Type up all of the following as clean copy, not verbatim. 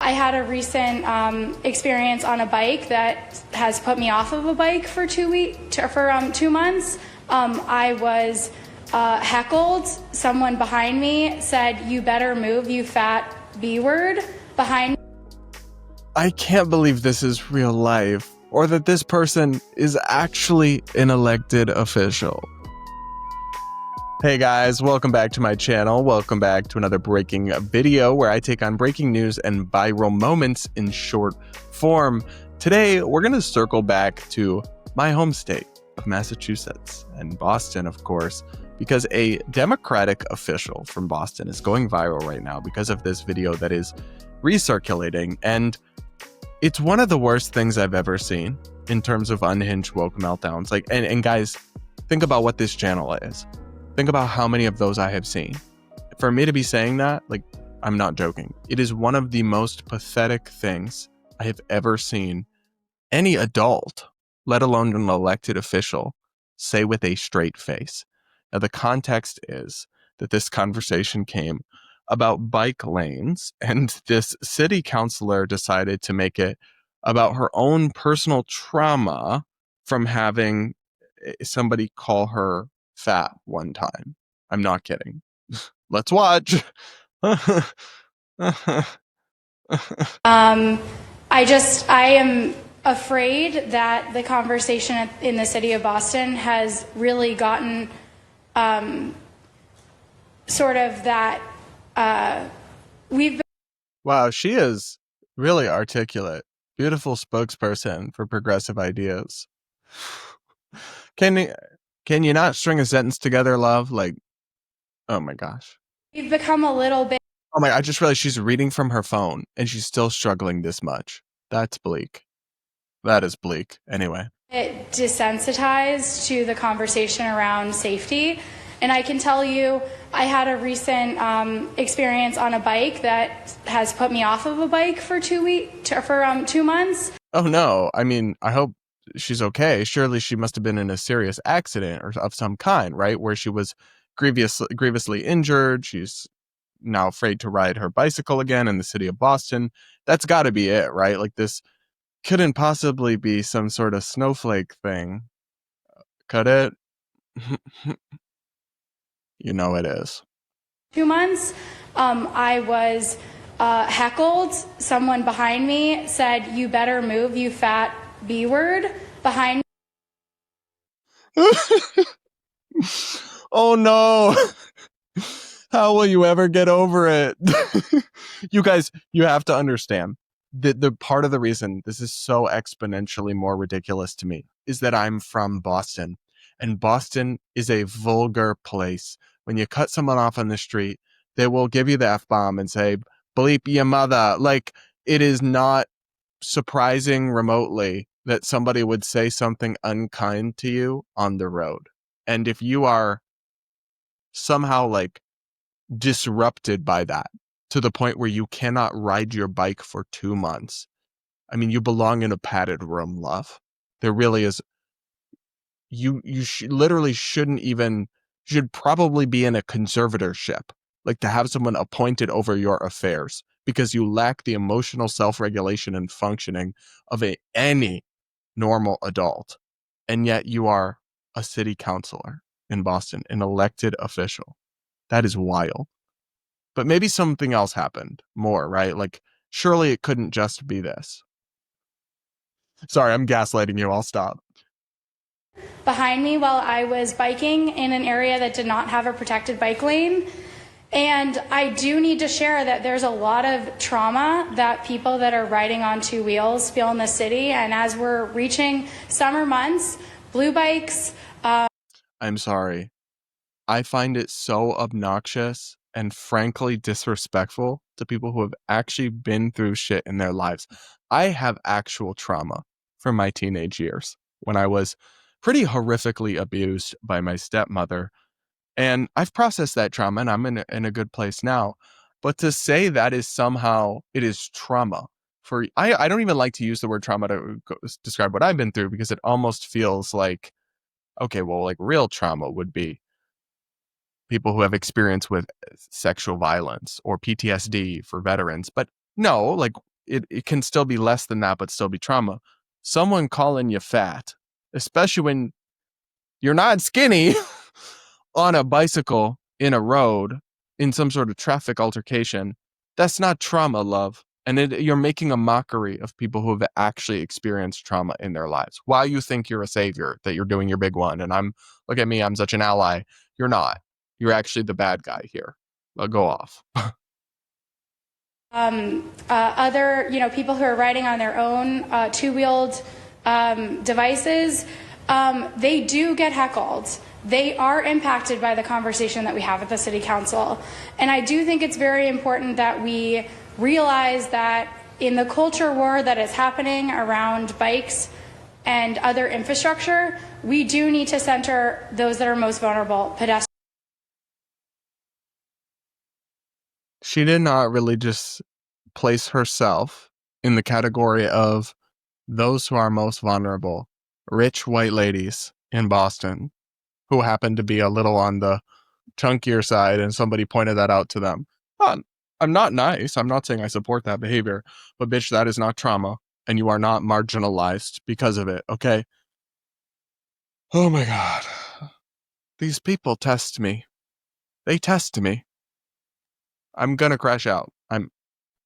I had a recent experience on a bike that has put me off of a bike for 2 months. I was heckled. Someone behind me said, "You better move, you fat B word," behind me. I can't believe this is real life, or that this person is actually an elected official. Hey guys, welcome back to my channel. Welcome back to another breaking video where I take on breaking news and viral moments in short form. Today, we're going to circle back to my home state of Massachusetts and Boston, of course, because a Democratic official from Boston is going viral right now because of this video that is recirculating. And it's one of the worst things I've ever seen in terms of unhinged woke meltdowns. And guys, think about what this channel is. Think about how many of those I have seen. For me to be saying that, I'm not joking. It is one of the most pathetic things I have ever seen any adult, let alone an elected official, say with a straight face. Now, the context is that this conversation came about bike lanes, and this city councilor decided to make it about her own personal trauma from having somebody call her fat one time. I'm not kidding. Let's watch. I am afraid that the conversation in the city of Boston has really gotten sort of that Wow, she is really articulate. Beautiful spokesperson for progressive ideas. Can you not string a sentence together, love? Oh my gosh. We've become a little bit. Oh my, I just realized she's reading from her phone and she's still struggling this much. That's bleak. That is bleak. Anyway. Desensitized to the conversation around safety. And I can tell you, I had a recent experience on a bike that has put me off of a bike for 2 months. Oh no. I mean, I hope she's okay. Surely she must have been in a serious accident or of some kind, right? Where she was grievously injured. She's now afraid to ride her bicycle again in the city of Boston. That's got to be it, right? This couldn't possibly be some sort of snowflake thing. Could it? You know it is. 2 months, I was heckled. Someone behind me said, "You better move, you fat B word," behind me. Oh no. How will you ever get over it? You guys, you have to understand that the part of the reason this is so exponentially more ridiculous to me is that I'm from Boston, and Boston is a vulgar place. When you cut someone off on the street, they will give you the F-bomb and say, "Bleep your mother." It is not surprising remotely that somebody would say something unkind to you on the road. And if you are somehow disrupted by that to the point where you cannot ride your bike for 2 months, I mean, you belong in a padded room, love. There really is. You literally should probably be in a conservatorship, to have someone appointed over your affairs, because you lack the emotional self-regulation and functioning of any normal adult. And yet you are a city councilor in Boston, an elected official. That is wild. But maybe something else happened more, right? Surely it couldn't just be this. Sorry, I'm gaslighting you. I'll stop. Behind me while I was biking in an area that did not have a protected bike lane. And I do need to share that there's a lot of trauma that people that are riding on two wheels feel in the city. And as we're reaching summer months, blue bikes. I'm sorry. I find it so obnoxious and frankly disrespectful to people who have actually been through shit in their lives. I have actual trauma from my teenage years when I was pretty horrifically abused by my stepmother. And I've processed that trauma and I'm in a good place now. But to say that is somehow, it is trauma. I don't even like to use the word trauma to describe what I've been through, because it almost feels like, okay, well, real trauma would be people who have experience with sexual violence or PTSD for veterans. But no, it can still be less than that, but still be trauma. Someone calling you fat, especially when you're not skinny, on a bicycle in a road in some sort of traffic altercation, that's not trauma, love. And you're making a mockery of people who have actually experienced trauma in their lives. Why you think you're a savior, that you're doing your big one, and look at me, I'm such an ally. You're not. You're actually the bad guy here. I'll go off. Other, people who are riding on their own two-wheeled devices, they do get heckled. They are impacted by the conversation that we have at the City Council. And I do think it's very important that we realize that in the culture war that is happening around bikes and other infrastructure, we do need to center those that are most vulnerable, pedestrians. She did not really just place herself in the category of those who are most vulnerable, rich white ladies in Boston who happen to be a little on the chunkier side, and somebody pointed that out to them. I'm not nice. I'm not saying I support that behavior, but bitch, that is not trauma, and you are not marginalized because of it, okay? Oh my God. These people test me. They test me. I'm gonna crash out.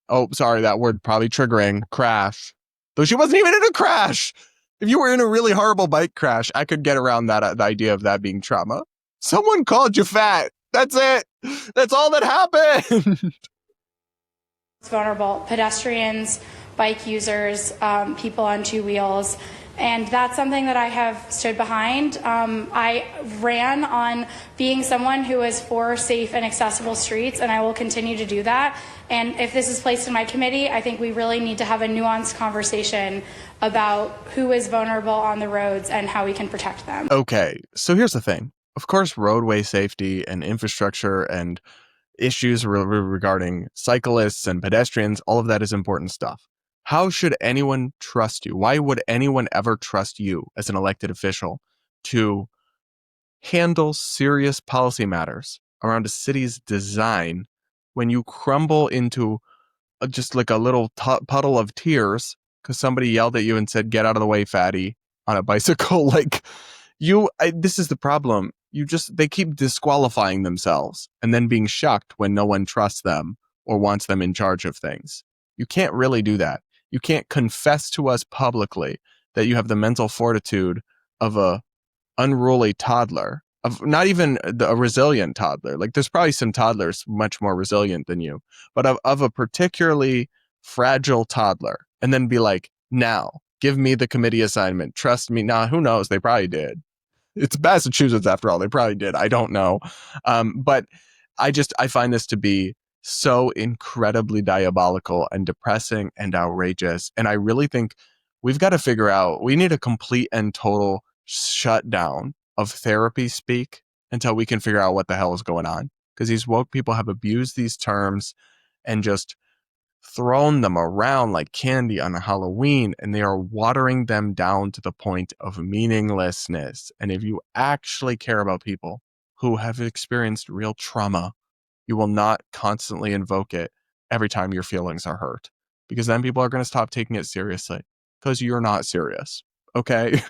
Oh, sorry, that word probably triggering. Crash. Though she wasn't even in a crash. If you were in a really horrible bike crash, I could get around that, the idea of that being trauma. Someone called you fat. That's it. That's all that happened. Vulnerable pedestrians, bike users, people on two wheels. And that's something that I have stood behind. I ran on being someone who is for safe and accessible streets, and I will continue to do that. And if this is placed in my committee, I think we really need to have a nuanced conversation about who is vulnerable on the roads and how we can protect them. Okay, so here's the thing. Of course, roadway safety and infrastructure and issues regarding cyclists and pedestrians, all of that is important stuff. How should anyone trust you? Why would anyone ever trust you as an elected official to handle serious policy matters around a city's design when you crumble into just like a little puddle of tears because somebody yelled at you and said, "Get out of the way, fatty," on a bicycle? Like, this is the problem. They keep disqualifying themselves and then being shocked when no one trusts them or wants them in charge of things. You can't really do that. You can't confess to us publicly that you have the mental fortitude of a unruly toddler, of not even a resilient toddler. Like, there's probably some toddlers much more resilient than you, but of a particularly fragile toddler, and then be like, now, give me the committee assignment. Trust me. Nah, who knows? They probably did. It's Massachusetts after all. They probably did. I don't know. But I find this to be so incredibly diabolical and depressing and outrageous. And I really think we've got to figure out, we need a complete and total shutdown of therapy speak until we can figure out what the hell is going on. Because these woke people have abused these terms and just thrown them around like candy on Halloween, and they are watering them down to the point of meaninglessness. And if you actually care about people who have experienced real trauma, you will not constantly invoke it every time your feelings are hurt, because then people are going to stop taking it seriously because you're not serious. Okay?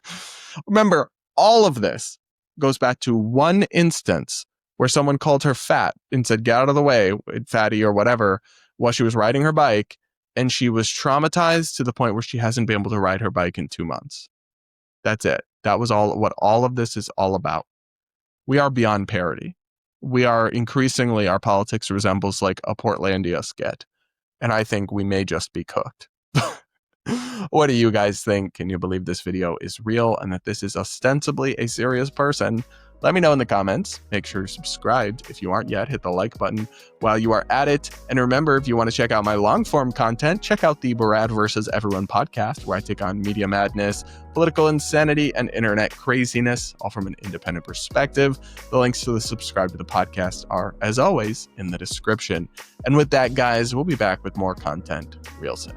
Remember, all of this goes back to one instance where someone called her fat and said, "Get out of the way, fatty," or whatever, while she was riding her bike, and she was traumatized to the point where she hasn't been able to ride her bike in 2 months. That's it. That was what all of this is all about. We are beyond parody. We are increasingly, our politics resembles like a Portlandia skit. And I think we may just be cooked. What do you guys think? Can you believe this video is real and that this is ostensibly a serious person? Let me know in the comments. Make sure you're subscribed. If you aren't yet, hit the like button while you are at it. And remember, if you want to check out my long form content, check out the Barad vs. Everyone podcast, where I take on media madness, political insanity, and internet craziness, all from an independent perspective. The links to subscribe to the podcast are, as always, in the description. And with that, guys, we'll be back with more content real soon.